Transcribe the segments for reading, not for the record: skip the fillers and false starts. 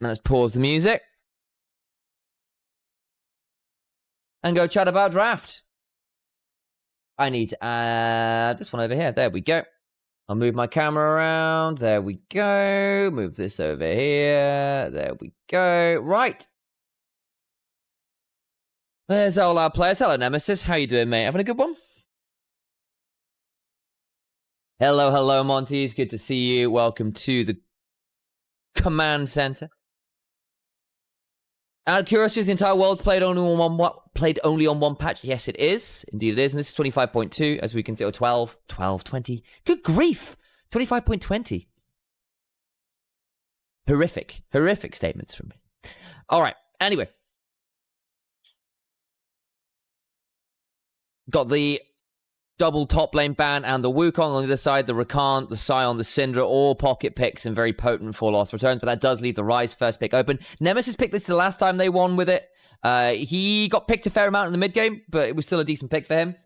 Let's pause the music. And go chat about draft. I need to add this one over here. There we go. I'll move my camera around. There we go. Move this over here. There we go. Right. There's all our players. Hello, Nemesis. How you doing, mate? Having a good one? Hello, Monty. Good to see you. Welcome to the command center. Out of curiosity, the entire world's played only on one patch. Yes, it is. Indeed, it is. And this is 25.2, as we can see. 12, 20. Good grief. 25.20. Horrific statements from me. All right. Anyway. Got the double top lane ban and the Wukong on the other side, the Rakan, the Sion, the Syndra, all pocket picks and very potent for Lost Returns, but that does leave the Ryze first pick open. Nemesis picked this the last time they won with it. He got picked a fair amount in the mid game, but it was still a decent pick for him.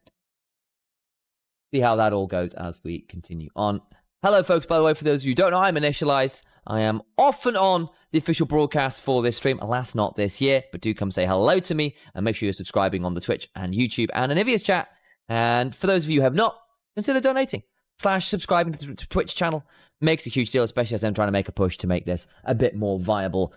See how that all goes as we continue on. Hello, folks, by the way, for those of you who don't know, I'm Initialize. I am often on the official broadcast for this stream. Alas, not this year, but do come say hello to me and make sure you're subscribing on the Twitch and YouTube and Anivia's chat. And for those of you who have not, consider donating / subscribing to the Twitch channel. Makes a huge deal, especially as I'm trying to make a push to make this a bit more viable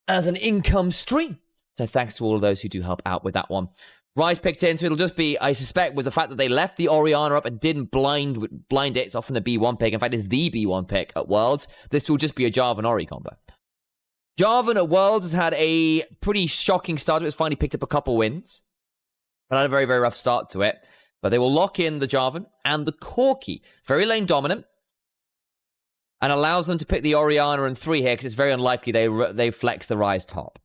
as an income stream. So thanks to all of those who do help out with that one. Ryze picked in, so it'll just be, I suspect, with the fact that they left the Orianna up and didn't blind it. It's often the B1 pick. In fact, it's the B1 pick at Worlds. This will just be a Jarvan Ori combo. Jarvan at Worlds has had a pretty shocking start. It's finally picked up a couple wins, but had a very, very rough start to it. But they will lock in the Jarvan and the Corki. Very lane dominant. And allows them to pick the Orianna and 3 here, because it's very unlikely they flex the Ryze top.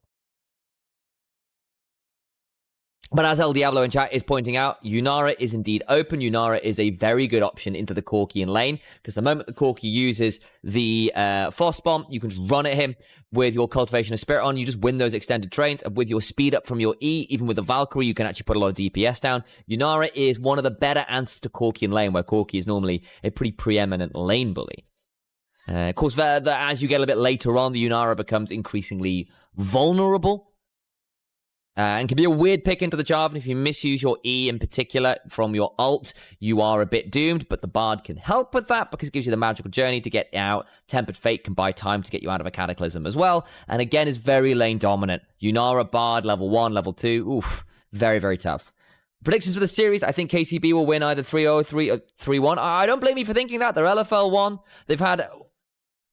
But as El Diablo in chat is pointing out, Yunara is indeed open. Yunara is a very good option into the Corki in lane, because the moment the Corki uses the Foss Bomb, you can just run at him with your Cultivation of Spirit on. You just win those extended trains, and with your speed up from your E, even with the Valkyrie, you can actually put a lot of DPS down. Yunara is one of the better answers to Corki in lane, where Corki is normally a pretty preeminent lane bully. Of course, as you get a bit later on, the Yunara becomes increasingly vulnerable. And can be a weird pick into the Jarvan. If you misuse your E in particular from your ult, you are a bit doomed, but the Bard can help with that because it gives you the magical journey to get out. Tempered Fate can buy time to get you out of a Cataclysm as well. And again, is very lane dominant. Yunara, Bard, level 1, level 2. Oof, very, very tough. Predictions for the series, I think KCB will win either 3-0 or 3-1. I don't blame you for thinking that. They're LFL 1. They've had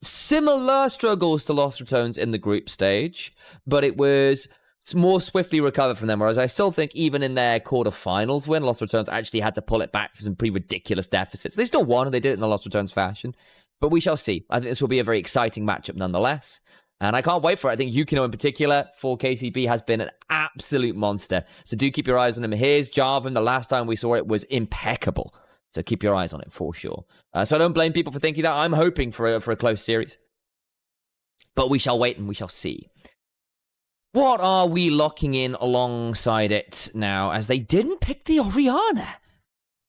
similar struggles to Lost Returns in the group stage, but it was more swiftly recovered from them, whereas I still think even in their quarterfinals win, Lost Returns actually had to pull it back for some pretty ridiculous deficits. They still won, and they did it in the Lost Returns fashion, but we shall see. I think this will be a very exciting matchup nonetheless, and I can't wait for it. I think Yukino in particular for KCB has been an absolute monster, so do keep your eyes on him. Here's Jarvan. The last time we saw it was impeccable, so keep your eyes on it for sure. So I don't blame people for thinking that. I'm hoping for a close series, but we shall wait and we shall see. What are we locking in alongside it now, as they didn't pick the Orianna?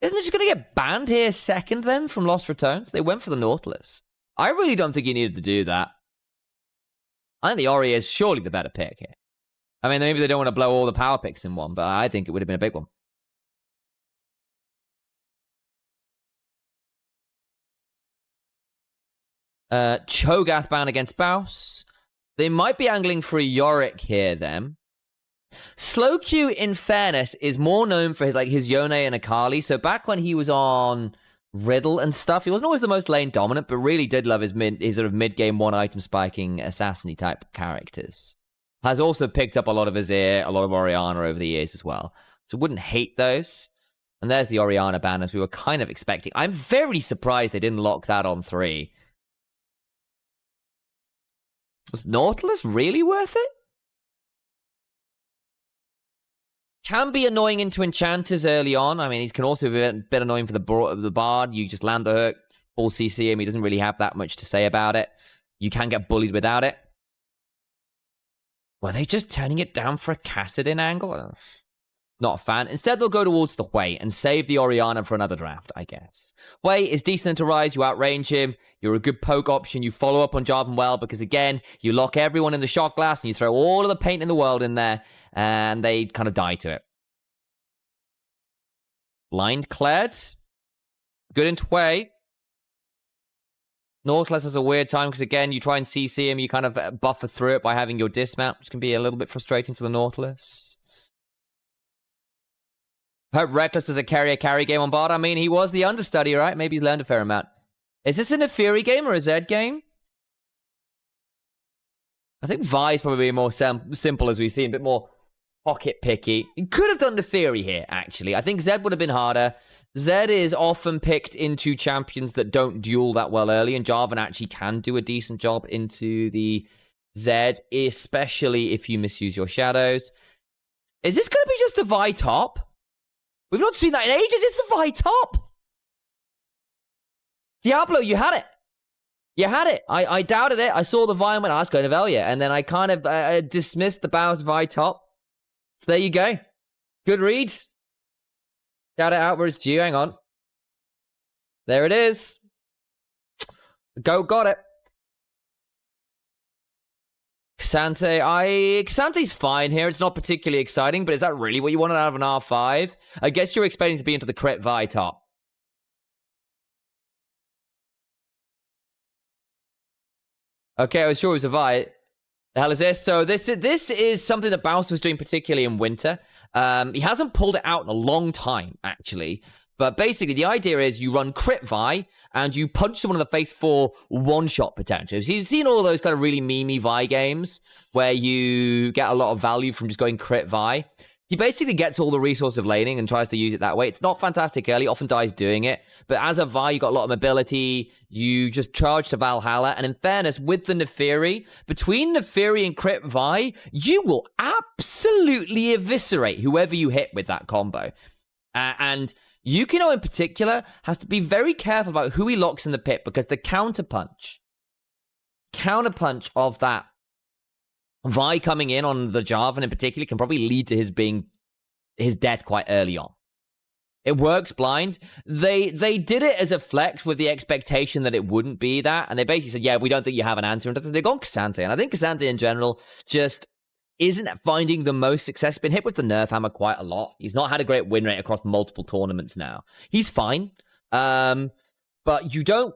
Isn't it just going to get banned here second then from Lost Returns? They went for the Nautilus. I really don't think you needed to do that. I think the Ori is surely the better pick here. I mean, maybe they don't want to blow all the power picks in one, but I think it would have been a big one. Cho'Gath ban against Baus. They might be angling for a Yorick here, then. Slowq, in fairness, is more known for his Yone and Akali. So back when he was on Riddle and stuff, he wasn't always the most lane dominant, but really did love his sort of mid-game one-item spiking assassin-y type characters. Has also picked up a lot of Azir, a lot of Orianna over the years as well. So wouldn't hate those. And there's the Orianna ban, as we were kind of expecting. I'm very surprised they didn't lock that on 3. Was Nautilus really worth it? Can be annoying into Enchanters early on. I mean, it can also be a bit annoying for the Bard. You just land the hook, full CC him. He doesn't really have that much to say about it. You can get bullied without it. Were they just turning it down for a Kassadin angle? Not a fan. Instead, they'll go towards the Hui and save the Orianna for another draft, I guess. Hui is decent into Rise. You outrange him. You're a good poke option. You follow up on Jarvan well because, again, you lock everyone in the shot glass and you throw all of the paint in the world in there and they kind of die to it. Blind cleared. Good into Hui. Nautilus has a weird time because, again, you try and CC him. You kind of buffer through it by having your dismount, which can be a little bit frustrating for the Nautilus. Hope Reckless does a carry game on bot. I mean, he was the understudy, right? Maybe he's learned a fair amount. Is this an Neferi game or a Zed game? I think Vi is probably more simple, as we've seen, a bit more pocket picky. He could have done Neferi here, actually. I think Zed would have been harder. Zed is often picked into champions that don't duel that well early, and Jarvan actually can do a decent job into the Zed, especially if you misuse your shadows. Is this going to be just the Vi top? We've not seen that in ages. It's a Vi top. Diablo, you had it. You had it. I doubted it. I saw the Vi and went, oh, that's going to Velia. And then I kind of dismissed the Bowers Vi top. So there you go. Good reads. Shout it out where it's due. Hang on. There it is. Go got it. Xante's fine here. It's not particularly exciting, but is that really what you wanted out of an R5? I guess you're expecting to be into the crit Vi top. Okay, I was sure it was a Vi. The hell is this? So this is something that Bounce was doing particularly in winter. He hasn't pulled it out in a long time, actually. But basically, the idea is you run crit Vi, and you punch someone in the face for one-shot potential. So you've seen all of those kind of really memey Vi games where you get a lot of value from just going crit Vi. He basically gets all the resource of laning and tries to use it that way. It's not fantastic early, often dies doing it. But as a Vi, you got a lot of mobility. You just charge to Valhalla. And in fairness, with the Neferi, between Neferi and crit Vi, you will absolutely eviscerate whoever you hit with that combo. And Yukino in particular has to be very careful about who he locks in the pit because the counterpunch of that Vi coming in on the Jarvan in particular can probably lead to his death quite early on. It works blind. They did it as a flex with the expectation that it wouldn't be that, and they basically said, yeah, we don't think you have an answer. And they've gone K'Sante, and I think K'Sante in general just isn't finding the most success. Been hit with the nerf hammer quite a lot. He's not had a great win rate across multiple tournaments now. He's fine, but you don't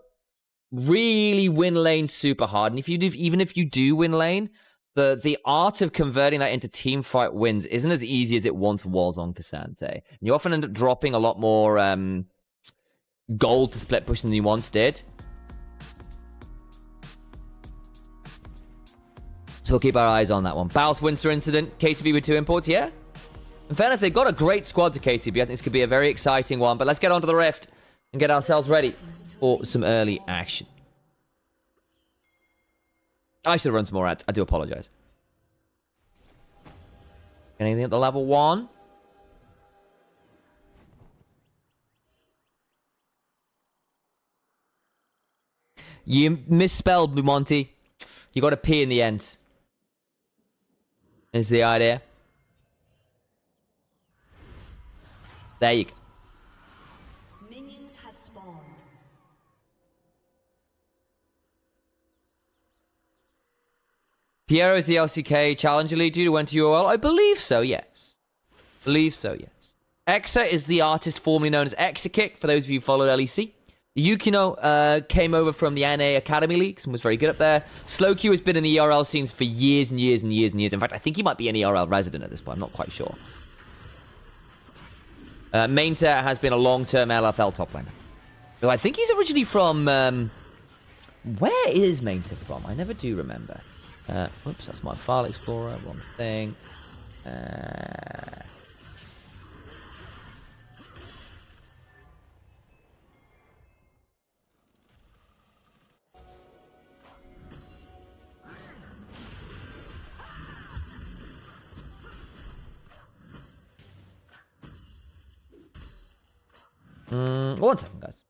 really win lane super hard. And even if you do win lane, the art of converting that into team fight wins isn't as easy as it once was on K'Sante. And you often end up dropping a lot more gold to split push than you once did. So we'll keep our eyes on that one. Baus Winster incident, KCB with 2 imports, yeah? In fairness, they've got a great squad to KCB. I think this could be a very exciting one. But let's get onto the Rift and get ourselves ready for some early action. I should have run some more ads. I do apologize. Anything at the level 1? You misspelled me, Monty. You got a P in the end. Is the idea. There you go. Minions have spawned. Piero is the LCK Challenger League due to went to UOL? I believe so, yes. Exa is the artist formerly known as Exakick, for those of you who followed LEC. Yukino came over from the NA Academy Leagues and was very good up there. Slowq has been in the ERL scenes for years and years and years and years. In fact, I think he might be an ERL resident at this point. I'm not quite sure. Mainter has been a long-term LFL top laner. Though I think he's originally from... where is Mainter from? I never do remember. Whoops, that's my file explorer. Wrong thing. One second, guys.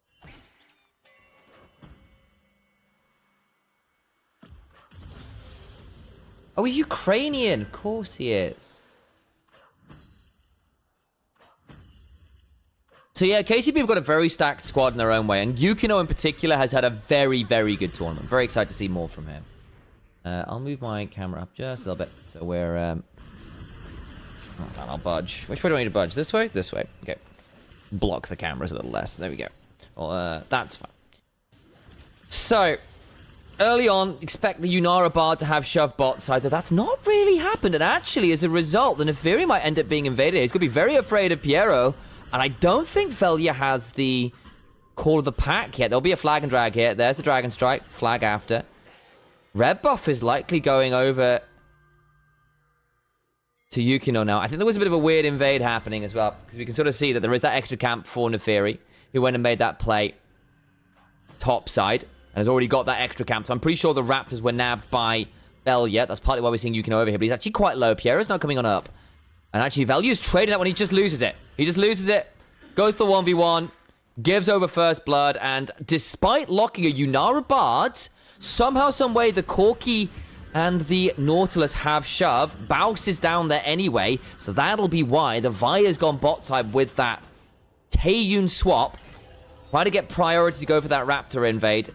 Oh, he's Ukrainian. Of course he is. So yeah, KCB have got a very stacked squad in their own way, and Yukino in particular has had a very, very good tournament. Very excited to see more from him. I'll move my camera up just a little bit, so we're... I'll budge. Which way do I need to budge? This way? This way. Okay. Block the cameras a little less. There we go. Well, that's fine. So, early on, expect the Yunara Bard to have shove bot side, though that's not really happened, and actually, as a result, the Neferi might end up being invaded. He's going to be very afraid of Piero. And I don't think Velia has the call of the pack yet. There'll be a flag and drag here. There's the Dragon Strike. Flag after. Red buff is likely going over to Yukino now. I think there was a bit of a weird invade happening as well. Because we can sort of see that there is that extra camp for Neferi, who went and made that play top side. And has already got that extra camp. So I'm pretty sure the Raptors were nabbed by Velia. That's partly why we're seeing Yukino over here. But he's actually quite low. Piero's not coming on up. And actually, Velia's trading that when he just loses it. He just loses it, goes to the 1v1, gives over first blood, and despite locking a Yunara Bard, somehow, someway, the Corki and the Nautilus have shove. Baus is down there anyway, so that'll be why the Via's gone bot side with that Taeyun swap. Trying to get priority to go for that Raptor invade.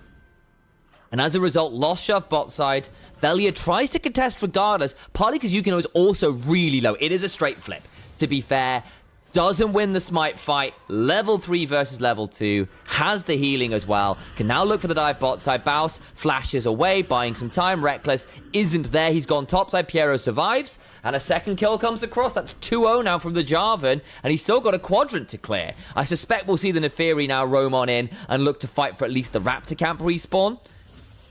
And as a result, lost shove bot side. Velia tries to contest regardless, partly because Yukino is also really low. It is a straight flip, to be fair. Doesn't win the smite fight. Level 3 versus level 2. Has the healing as well. Can now look for the dive bot side. Baus flashes away, buying some time. Reckless isn't there. He's gone top side. Piero survives. And a second kill comes across. That's 2-0 now from the Jarvan. And he's still got a quadrant to clear. I suspect we'll see the Neferi now roam on in and look to fight for at least the Raptor camp respawn.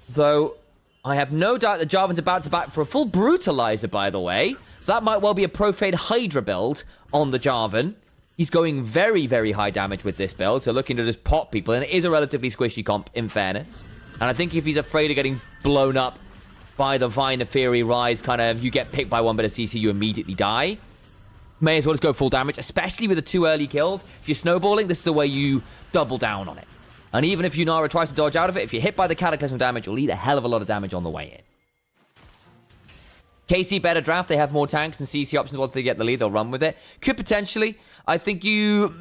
Though, I have no doubt that Jarvan's about to back for a full Brutalizer, by the way. So that might well be a Profane Hydra build on the Jarvan. He's going very, very high damage with this build, so looking to just pop people. And it is a relatively squishy comp, in fairness. And I think if he's afraid of getting blown up by the Vine Fury Rise, kind of, you get picked by one bit of CC, you immediately die. May as well just go full damage, especially with the 2 early kills. If you're snowballing, this is the way you double down on it. And even if Yunara tries to dodge out of it, if you're hit by the Cataclysm damage, you'll eat a hell of a lot of damage on the way in. KC better draft. They have more tanks and CC options. Once they get the lead, they'll run with it. Could potentially. I think you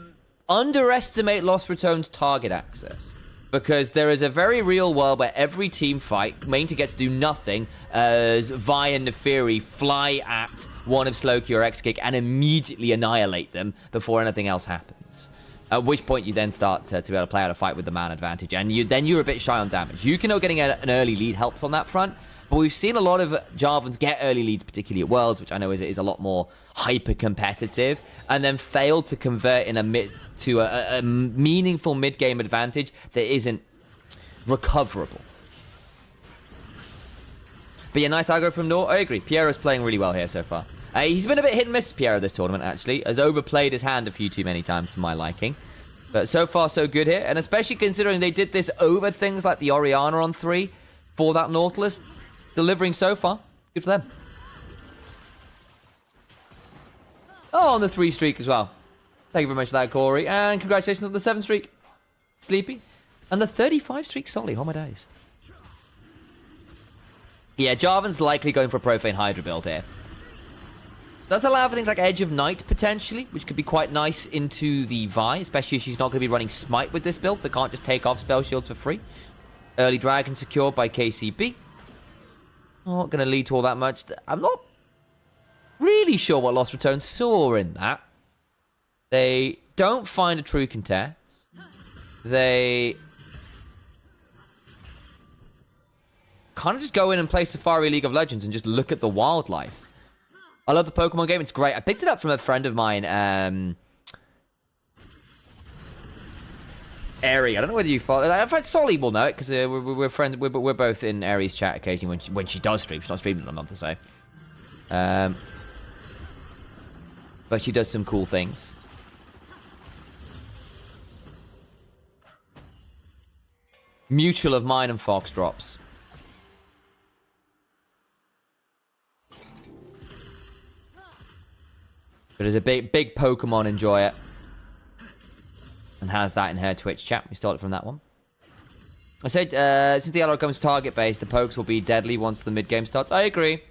underestimate Lost Ratones' target access. Because there is a very real world where every team fight, main to get to do nothing, as Vi and Neferi fly at one of Slowkey or X-Kick and immediately annihilate them before anything else happens. At which point you then start to be able to play out a fight with the man advantage. And then you're a bit shy on damage. Yukino getting an early lead helps on that front. But we've seen a lot of Jarvans get early leads, particularly at Worlds, which I know is a lot more hyper-competitive, and then fail to convert in a meaningful mid-game advantage that isn't recoverable. But yeah, nice aggro from Nor. I agree. Piero's playing really well here so far. He's been a bit hit and miss, Piero, this tournament, actually. Has overplayed his hand a few too many times for my liking. But so far, so good here. And especially considering they did this over things like the Orianna on 3 for that Nautilus. Delivering so far. Good for them. Oh, on the 3 streak as well. Thank you very much for that, Corey. And congratulations on the 7 streak, Sleepy. And the 35 streak, Solly. Oh, my days. Yeah, Jarvan's likely going for a Profane Hydra build here. Does allow for things like Edge of Night, potentially, which could be quite nice into the Vi, especially if she's not going to be running Smite with this build, so can't just take off spell shields for free. Early Dragon secured by KCB. Not going to lead to all that much. I'm not really sure what Lost Ratones saw in that. They don't find a true contest. They kind of just go in and play Safari League of Legends and just look at the wildlife. I love the Pokemon game. It's great. I picked it up from a friend of mine, Airy. I don't know whether you follow. In fact, Solly will know it because we're friends. We're both in Airy's chat occasionally when she does stream. She's not streaming in a month or so. But she does some cool things. Mutual of mine and Fox drops. But as a big Pokemon enjoyer, and has that in her Twitch chat. We stole it from that one. I said, since the alloy comes target-based, the pokes will be deadly once the mid-game starts. I agree.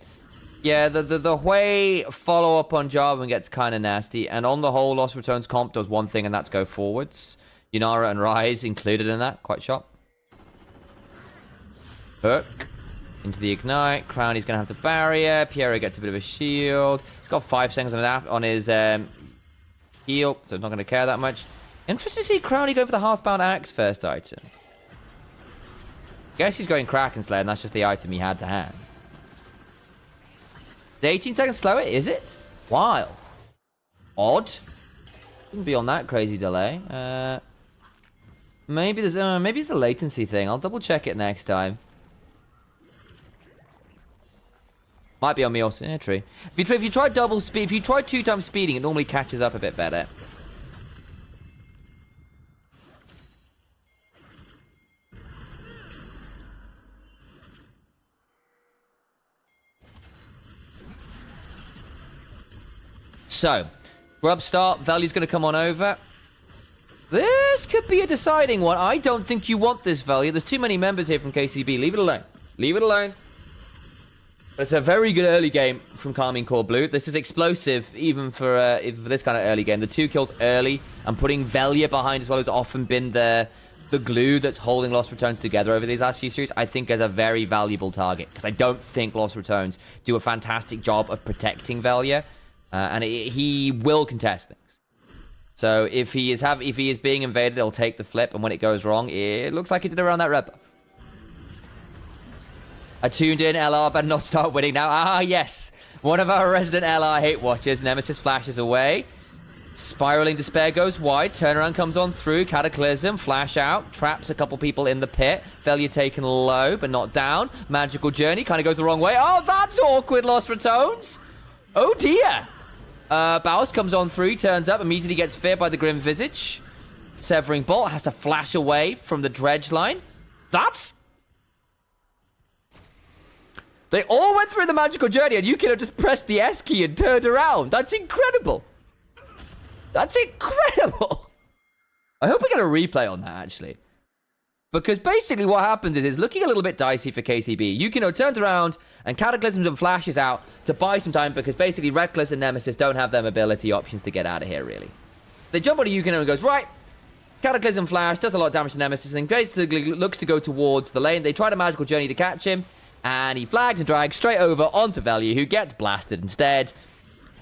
Yeah, the way follow-up on Jarvan gets kind of nasty, and on the whole, Lost Returns comp does one thing, and that's go forwards. Yunara and Rise included in that, quite sharp. Hook into the Ignite. Crowny's going to have the barrier. Piero gets a bit of a shield. He's got 5 seconds on his heal, so not going to care that much. Interesting to see Crowny go for the half-bound axe first item. Guess he's going Kraken Slayer, and that's just the item he had to hand. The 18 seconds slower, is it? Wild. Odd. Shouldn't be on that crazy delay. Maybe it's the latency thing. I'll double check it next time. Might be on me also. Yeah, true. If you try double speed, if you try 2 times speeding, it normally catches up a bit better. So, grub start, value's going to come on over. This could be a deciding one. I don't think you want this value. There's too many members here from KCB. Leave it alone. Leave it alone. It's a very good early game from Karmine Corp Blue. This is explosive, even for this kind of early game. The 2 kills early and putting Velia behind as well has often been the glue that's holding Lost Returns together over these last few series. I think is a very valuable target because I don't think Lost Returns do a fantastic job of protecting Velia. And he will contest things. So if he is being invaded, he'll take the flip, and when it goes wrong, it looks like he did around that red buff. I tuned in, LR better not start winning now. Ah, yes. One of our resident LR hate watchers. Nemesis flashes away. Spiraling Despair goes wide. Turnaround comes on through. Cataclysm, flash out. Traps a couple people in the pit. Failure taken low, but not down. Magical Journey kind of goes the wrong way. Oh, that's awkward, Lost Ratones. Oh, dear. Baus comes on through, turns up, immediately gets feared by the Grim Visage. Severing Bolt has to flash away from the dredge line. They all went through the Magical Journey, and you could have just pressed the S key and turned around. That's incredible. That's incredible. I hope we get a replay on that, actually. Because basically what happens is it's looking a little bit dicey for KCB. Yukino turns around and Cataclysms and flashes out to buy some time because basically Reckless and Nemesis don't have their mobility options to get out of here, really. They jump onto Yukino and goes, right, Cataclysm flash, does a lot of damage to Nemesis, and basically looks to go towards the lane. They try the Magical Journey to catch him, and he flags and drags straight over onto Value, who gets blasted instead.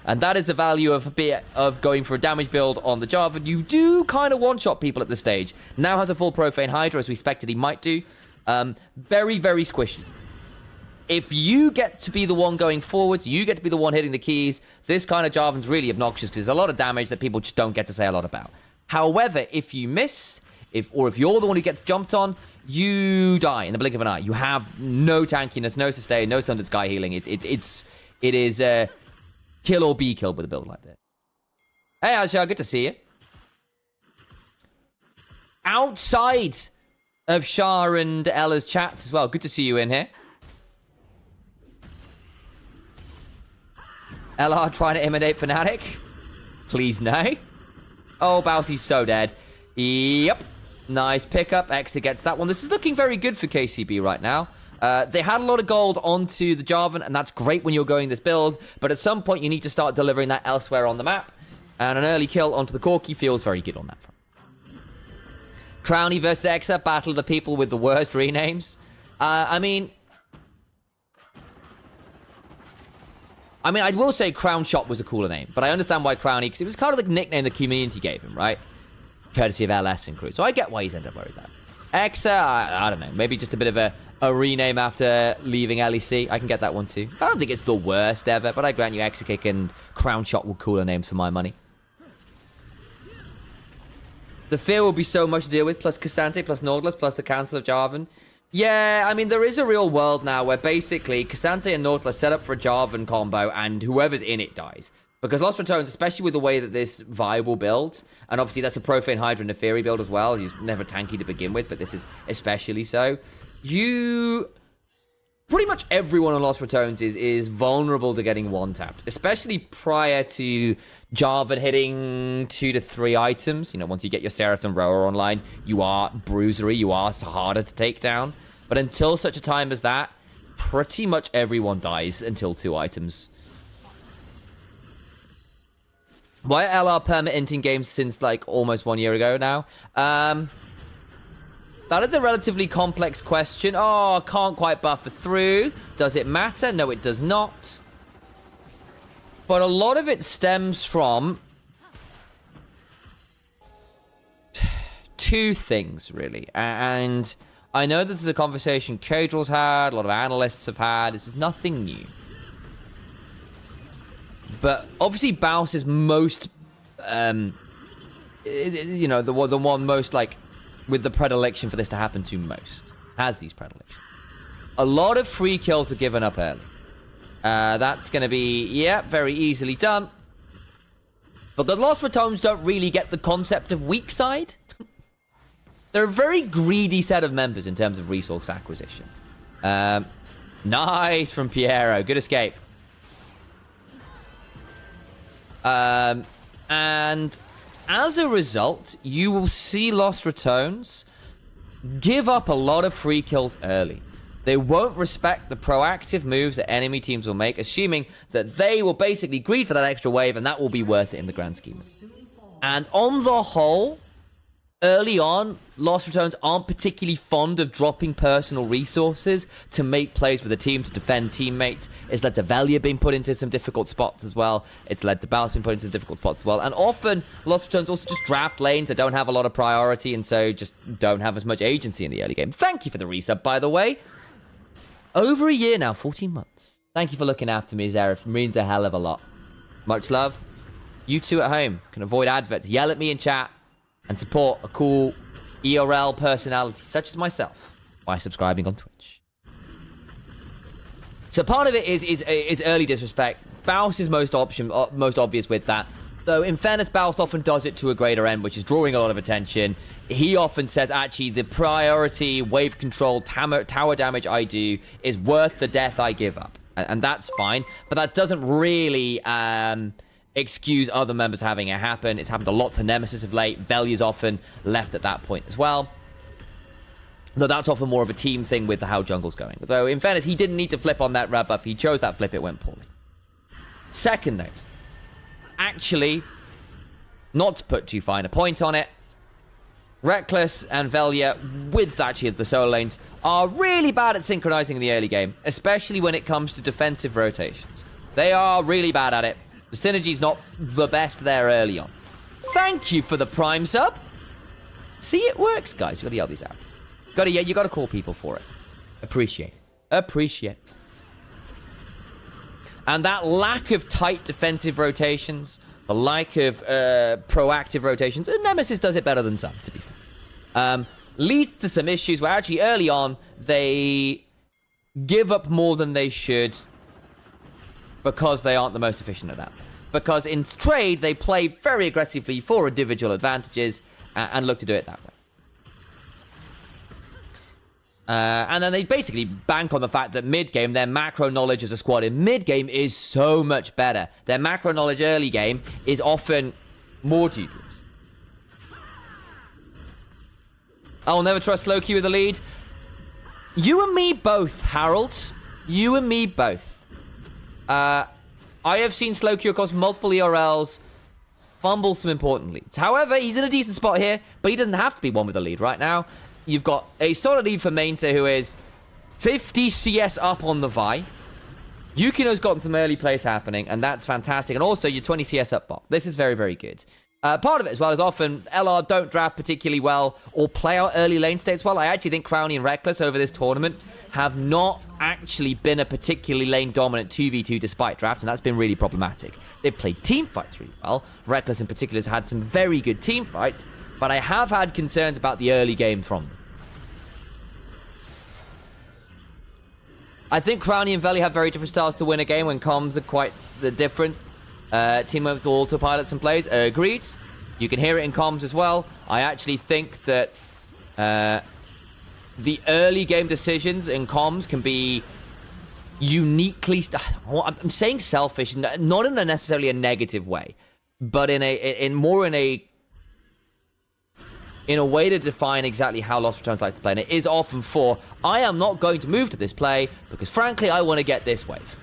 And that is the value of going for a damage build on the Jarvan. You do kind of one-shot people at this stage. Now has a full Profane Hydra, as we expected he might do. Very, very squishy. If you get to be the one going forwards, you get to be the one hitting the keys, this kind of Jarvan's really obnoxious because there's a lot of damage that people just don't get to say a lot about. However, if you miss, or if you're the one who gets jumped on, you die in the blink of an eye. You have no tankiness, no sustain, no Sundered Sky healing. It is kill or be killed with a build like this. Hey, Asha, good to see you. Outside of Shah and Ella's chats as well. Good to see you in here. LR trying to imitate Fnatic. Please no. Oh, Bowsy's so dead. Yep. Nice pickup. Exa gets that one. This is looking very good for KCB right now. They had a lot of gold onto the Jarvan, and that's great when you're going this build, but at some point you need to start delivering that elsewhere on the map, and an early kill onto the Corki feels very good on that front. Crowny versus Exa, battle of the people with the worst renames. I mean, I will say Crown Shot was a cooler name, but I understand why Crowny, because it was kind of the nickname the community gave him, right? Courtesy of LS and crew. So I get why he's ended up where he's at. Exa, I don't know, maybe just a bit of a rename after leaving LEC. I can get that one too. I don't think it's the worst ever, but I grant you Exa Kick and Crown Shot were cooler names for my money. The fear will be so much to deal with, plus Cassante, plus Nautilus, plus the cancel of Jarvan. Yeah, I mean, there is a real world now where basically Cassante and Nautilus set up for a Jarvan combo and whoever's in it dies. Because Lost Ratones, especially with the way that this viable build, and obviously that's a Profane Hydra and Neferi build as well. He's never tanky to begin with, but this is especially so. Pretty much everyone on Lost Ratones is vulnerable to getting one-tapped, especially prior to Jarvan hitting 2 to 3 items. You know, once you get your Seraph and Roa online, you are bruisery, you are harder to take down. But until such a time as that, pretty much everyone dies until 2 items. Why are LR permit inting games since like almost 1 year ago now? That is a relatively complex question. Oh, can't quite buffer through. Does it matter? No, it does not. But a lot of it stems from 2 things, really. And I know this is a conversation Cadral's had, a lot of analysts have had. This is nothing new. But obviously, Baus is most, you know, the one most, like, with the predilection for this to happen to most. Has these predilections. A lot of free kills are given up early. That's going to be, yeah, very easily done. But the Lost Ratones don't really get the concept of weak side. They're a very greedy set of members in terms of resource acquisition. Nice from Piero. Good escape. And as a result, you will see Lost Ratones give up a lot of free kills early. They won't respect the proactive moves that enemy teams will make, assuming that they will basically greed for that extra wave, and that will be worth it in the grand scheme. And on the whole, early on, Lost Ratones aren't particularly fond of dropping personal resources to make plays with a team, to defend teammates. It's led to Velia being put into some difficult spots as well. It's led to Baus being put into difficult spots as well. And often, Lost Ratones also just draft lanes that don't have a lot of priority, and so just don't have as much agency in the early game. Thank you for the resub, by the way. Over a year now, 14 months. Thank you for looking after me, Zareth. It means a hell of a lot. Much love. You two at home can avoid adverts, yell at me in chat, and support a cool ERL personality such as myself by subscribing on Twitch. So part of it is early disrespect. Baus is most obvious with that. Though, in fairness, Baus often does it to a greater end, which is drawing a lot of attention. He often says, actually, the priority wave control tower damage I do is worth the death I give up. And that's fine. But that doesn't really excuse other members having it happen. It's happened a lot to Nemesis of late. Velia's often left at that point as well. Though that's often more of a team thing with how jungle's going. Though, in fairness, he didn't need to flip on that red buff. He chose that flip. It went poorly. Second note. Actually, not to put too fine a point on it, Reckless and Velia, with actually the solo lanes, are really bad at synchronizing in the early game, especially when it comes to defensive rotations. They are really bad at it. The synergy's not the best there early on. Thank you for the Prime sub. See, it works, guys. You gotta yell these out. You gotta call people for it. Appreciate. And that lack of tight defensive rotations, the lack of proactive rotations, and Nemesis does it better than some, to be fair, leads to some issues where actually early on, they give up more than they should because they aren't the most efficient at that. Because in trade, they play very aggressively for individual advantages and look to do it that way. And then they basically bank on the fact that mid-game, their macro knowledge as a squad in mid-game is so much better. Their macro knowledge early game is often more dubious. I'll never trust low Q with the lead. You and me both, Harold. You and me both. I have seen slow Q across multiple ERLs fumble some important leads. However, he's in a decent spot here, but he doesn't have to be one with the lead right now. You've got a solid lead for Mainta, who is 50 CS up on the Vi. Yukino's gotten some early plays happening, and that's fantastic. And also, you're 20 CS up bot. This is very, very good. Part of it as well is often LR don't draft particularly well or play out early lane states well. I actually think Crowny and Reckless over this tournament have not actually been a particularly lane dominant 2v2 despite draft, and that's been really problematic. They've played team fights really well. Reckless in particular has had some very good team fights, but I have had concerns about the early game from them. I think Crowny and Veli have very different styles to win a game when comms are quite different. Teammates will autopilot some plays. Agreed. You can hear it in comms as well. I actually think that the early game decisions in comms can be uniquely... I'm saying selfish, not in a necessarily a negative way, but in in a way to define exactly how Lost Returns likes to play. And it is often for, I am not going to move to this play because, frankly, I want to get this wave.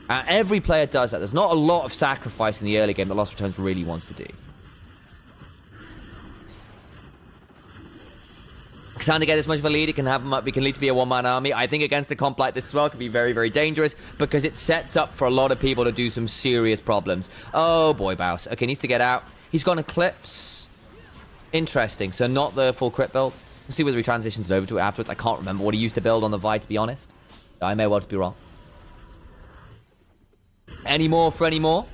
Every player does that. There's not a lot of sacrifice in the early game that Lost Returns really wants to do. Xander get this much of a lead, it can lead to be a one-man army. I think against a comp like this as well, it can be very, very dangerous because it sets up for a lot of people to do some serious problems. Oh boy, Baus. Okay, needs to get out. He's gone Eclipse. Interesting. So not the full crit build. We'll see whether he transitions it over to it afterwards. I can't remember what he used to build on the Vi, to be honest. I may well be wrong. Any more for any more?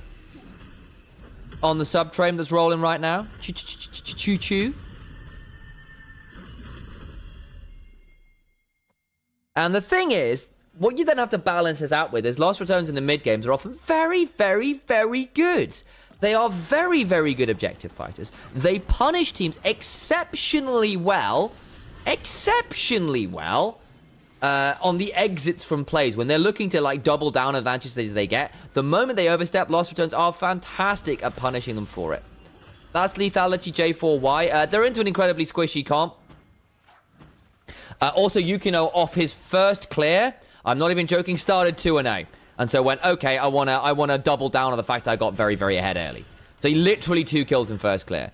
On the sub-train that's rolling right now. Choo-choo. And the thing is, what you then have to balance this out with is Lost Returns in the mid-games are often very, very, very good. They are very, very good objective fighters. They punish teams exceptionally well on the exits from plays. When they're looking to, like, double down advantages they get, the moment they overstep, Lost Returns are fantastic at punishing them for it. That's Lethality J4Y. They're into an incredibly squishy comp. Also, Yukino, off his first clear, I'm not even joking, started 2-0. And so went, okay, I wanna double down on the fact I got very, very ahead early. So he literally 2 kills in first clear.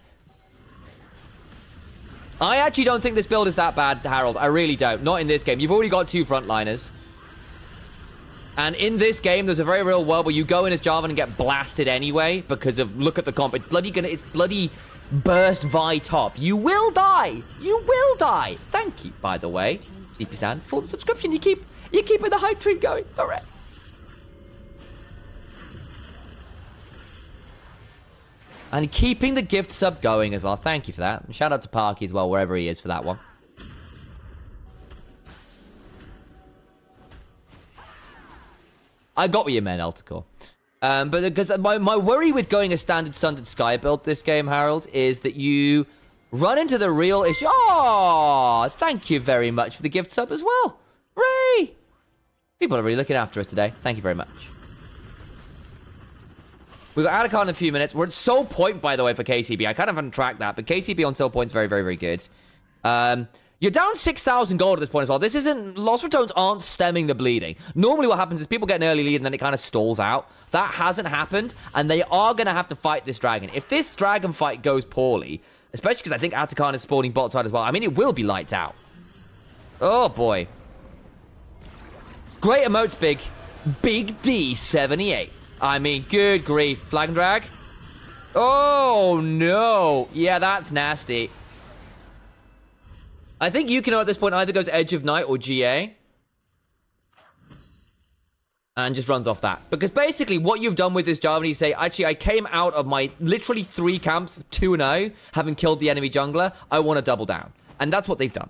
I actually don't think this build is that bad, Harold. I really don't. Not in this game. You've already got 2 frontliners. And in this game, there's a very real world where you go in as Jarvan and get blasted anyway because of, look at the comp. It's bloody burst Vi top. You will die. You will die. Thank you, by the way. Sleepy Sand, full subscription. You keep the hype train going. All right. And keeping the gift sub going as well. Thank you for that. And shout out to Parky as well, wherever he is for that one. I got what you meant, Elticor. But because my worry with going a standard Sundered Sky build this game, Harold, is that you run into the real issue. Oh, thank you very much for the gift sub as well. Ray! People are really looking after us today. Thank you very much. We've got Atacon in a few minutes. We're at Soul Point, by the way, for KCB. I kind of haven't tracked that, but KCB on Soul Point is very, very, very good. You're down 6,000 gold at this point as well. This isn't... Lost Ratones aren't stemming the bleeding. Normally what happens is people get an early lead and then it kind of stalls out. That hasn't happened, and they are going to have to fight this dragon. If this dragon fight goes poorly, especially because I think Atacon is spawning bot side as well, I mean, it will be lights out. Oh, boy. Great emotes, Big. Big D78. I mean, good grief. Flag and drag. Oh, no. Yeah, that's nasty. I think Yukino at this point either goes Edge of Night or GA. And just runs off that. Because basically what you've done with this Jarvan, you say, actually, I came out of my literally 3 camps, 2-0, having killed the enemy jungler. I want to double down. And that's what they've done.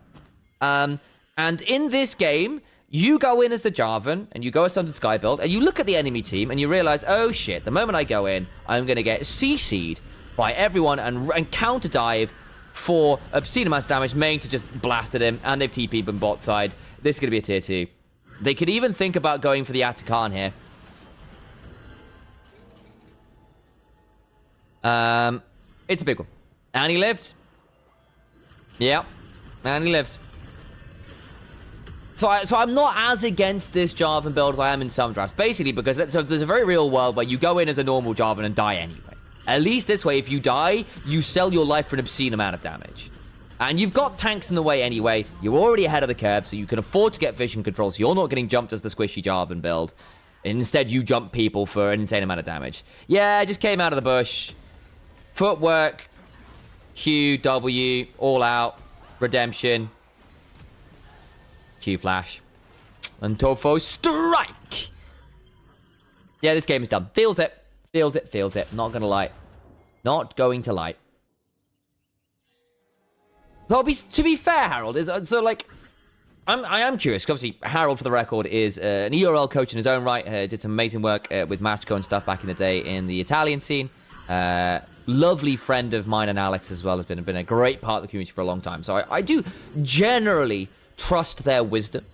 And in this game, you go in as the Jarvan, and you go as Sundered Sky build, and you look at the enemy team, and you realize, oh shit, the moment I go in, I'm going to get CC'd by everyone and counter dive for obscene amounts of damage. Main to just blasted him, and they've TP'd him bot side. This is going to be a tier 2. They could even think about going for the Atacon here. It's a big one. And he lived. Yep. And he lived. So I'm not as against this Jarvan build as I am in some drafts. Basically, because there's a very real world where you go in as a normal Jarvan and die anyway. At least this way, if you die, you sell your life for an obscene amount of damage. And you've got tanks in the way anyway. You're already ahead of the curve, so you can afford to get vision control, so you're not getting jumped as the squishy Jarvan build. Instead, you jump people for an insane amount of damage. Yeah, I just came out of the bush. Footwork. Q, W, all out. Redemption. Q flash. And Tofo strike! Yeah, this game is done. Feels it. Feels it, feels it. Not gonna lie. Not going to lie. So, to be fair, Harold, I am curious, because obviously Harold, for the record, is an ERL coach in his own right. Did some amazing work with Matchco and stuff back in the day in the Italian scene. Lovely friend of mine and Alex as well. Has been a great part of the community for a long time. So I do generally trust their wisdom.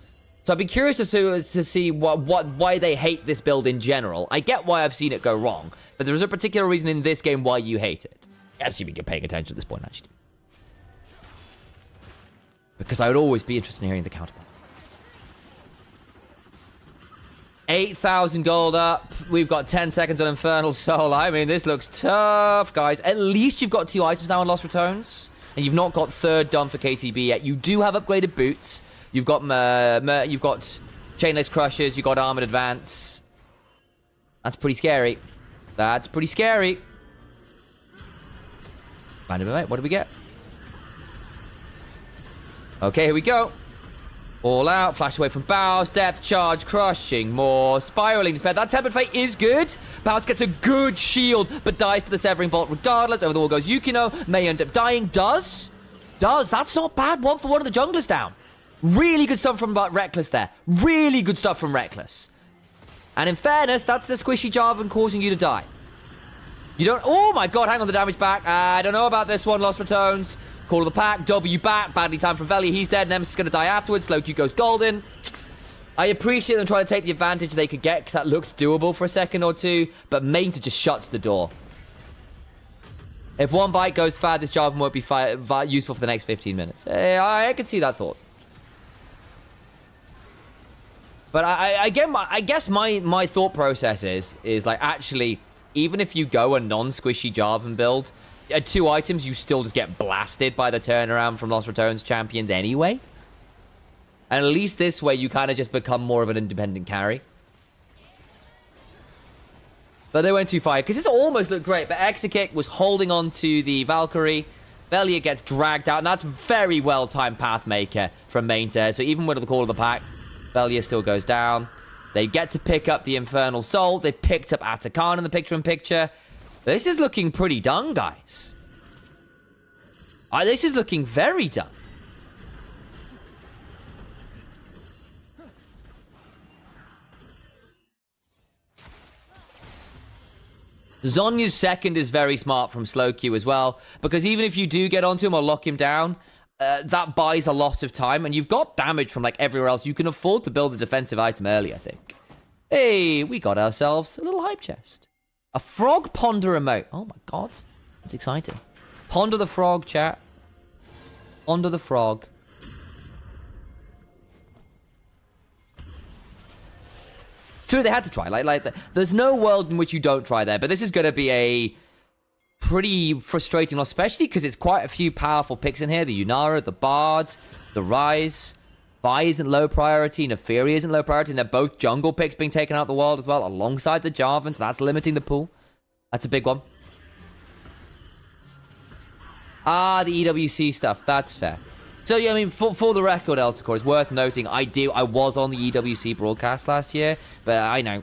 So I'd be curious to see why they hate this build in general. I get why I've seen it go wrong, but there's a particular reason in this game why you hate it. Assuming you're paying attention at this point, actually. Because I would always be interested in hearing the counterpart. 8,000 gold up. We've got 10 seconds on Infernal Soul. I mean, this looks tough, guys. At least you've got 2 items now on Lost Ratones. And you've not got 3rd done for KCB yet. You do have upgraded boots. You've got Chainless Crushers. You've got Armored Advance. That's pretty scary. That's pretty scary. Find him, mate. What do we get? Okay, here we go. All out, flash away from Bows, depth charge, crushing, more, spiraling despair. That Tempered Fate is good. Bows gets a good shield, but dies to the Severing Bolt regardless. Over the wall goes Yukino, may end up dying. Does. That's not bad. 1 for 1 of the junglers down. Really good stuff from Reckless there. Really good stuff from Reckless. And in fairness, that's the squishy Jarvan causing you to die. You don't... Oh my god, hang on the damage back. I don't know about this one, Lost Ratones. Call of the pack, W back, badly timed from Veli, he's dead, Nemesis is going to die afterwards, Slow Q goes golden. I appreciate them trying to take the advantage they could get, because that looked doable for a second or two, but Maynta just shuts the door. If one bite goes fad, this Jarvan won't be useful for the next 15 minutes. I can see that thought. But I guess my thought process is like, actually, even if you go a non-squishy Jarvan build, at 2 items, you still just get blasted by the turnaround from Lost Ratones champions anyway. And at least this way, you kind of just become more of an independent carry. But they went too far, because this almost looked great. But Exekick was holding on to the Valkyrie. Velia gets dragged out, and that's very well-timed Pathmaker from Maynta. So even with the call of the pack, Velia still goes down. They get to pick up the Infernal Soul. They picked up Atakan in the picture-in-picture. This is looking pretty done, guys. This is looking very done. Zonya's second is very smart from Slow Q as well, because even if you do get onto him or lock him down, that buys a lot of time, and you've got damage from like everywhere else. You can afford to build a defensive item early, I think. Hey, we got ourselves a little hype chest. A frog ponder emote. Oh my god. That's exciting. Ponder the frog, chat. Ponder the frog. True, they had to try. There's no world in which you don't try there, but this is going to be a pretty frustrating loss, especially because it's quite a few powerful picks in here. The Yunara, the Bard, the Rise. Vi isn't low priority, Neferi isn't low priority, and they're both jungle picks being taken out of the world as well, alongside the Jarvan, so that's limiting the pool. That's a big one. Ah, the EWC stuff, that's fair. So, yeah, I mean, for the record, Eltacore, it's worth noting, I was on the EWC broadcast last year, but I know,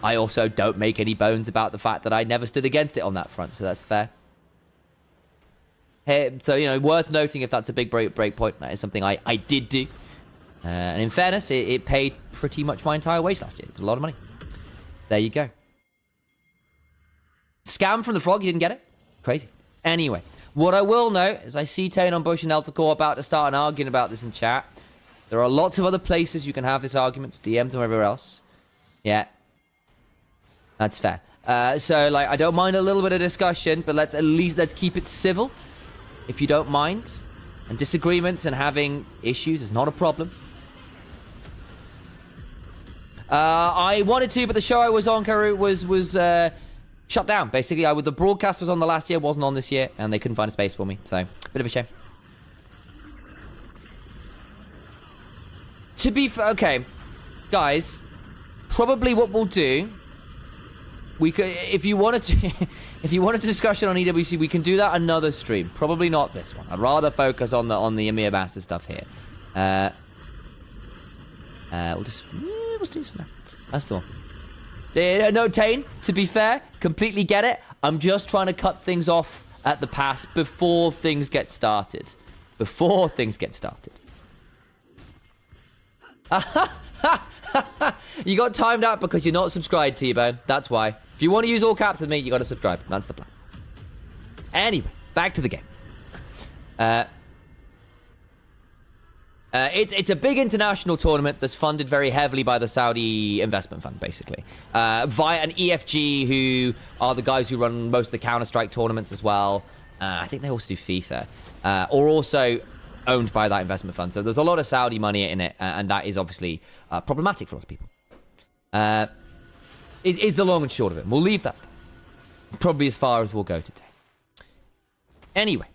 I also don't make any bones about the fact that I never stood against it on that front, so that's fair. Hey, so, you know, worth noting if that's a big break point, that is something I did do. And in fairness, it paid pretty much my entire wage last year. It was a lot of money. There you go. Scam from the frog, you didn't get it? Crazy. Anyway, what I will note is I see Tane on Bush and Eltacore about to start an argument about this in chat. There are lots of other places you can have this argument, DMs and everywhere else. Yeah. That's fair. So, like, I don't mind a little bit of discussion, but let's keep it civil, if you don't mind. And disagreements and having issues is not a problem. I wanted to, but the show I was on, Karu, was shut down, basically. The broadcast was on the last year, wasn't on this year, and they couldn't find a space for me. So, bit of a shame. To be fair, okay, guys, probably what we'll do, we could, if you wanted a discussion on EWC, we can do that another stream. Probably not this one. I'd rather focus on the EMEA Master stuff here. We'll do this for now. That's the one. No, Tane, to be fair, completely get it. I'm just trying to cut things off at the pass before things get started. Before things get started. You got timed out because you're not subscribed, T-Bone. That's why. If you want to use all caps with me, you got to subscribe. That's the plan. Anyway, back to the game. It's a big international tournament that's funded very heavily by the Saudi investment fund, basically. Via an EFG, who are the guys who run most of the Counter-Strike tournaments as well. I think they also do FIFA. Or also owned by that investment fund. So there's a lot of Saudi money in it, and that is obviously problematic for a lot of people. Is the long and short of it. We'll leave that. It's probably as far as we'll go today. Anyway,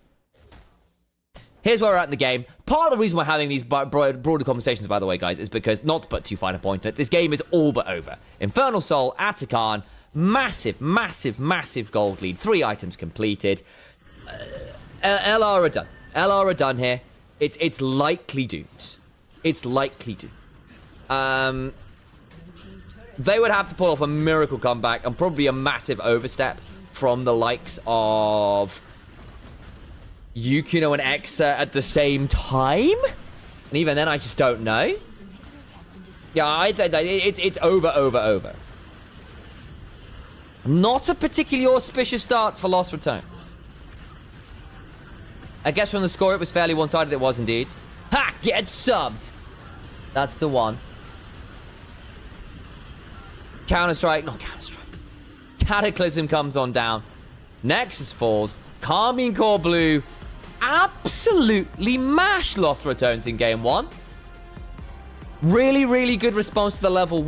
here's where we're at in the game. Part of the reason we're having these broader conversations, by the way, guys, is because, not to put too fine a point on it, this game is all but over. Infernal Soul, Atakan, massive, massive, massive gold lead. 3 items completed. LR are done. LR are done here. It's likely doomed. It's likely doomed. They would have to pull off a miracle comeback and probably a massive overstep from the likes of Yukino and Exa at the same time. And even then, I just don't know. Yeah, I think it's over. Not a particularly auspicious start for Lost Ratones. I guess from the score, it was fairly one-sided. It was indeed. Ha! Get subbed! That's the one. Counter-Strike. Not Counter-Strike. Cataclysm comes on down. Nexus falls. Karmine Corp Blue absolutely mashed Lost Ratones in game 1. Really, really good response to the level 1.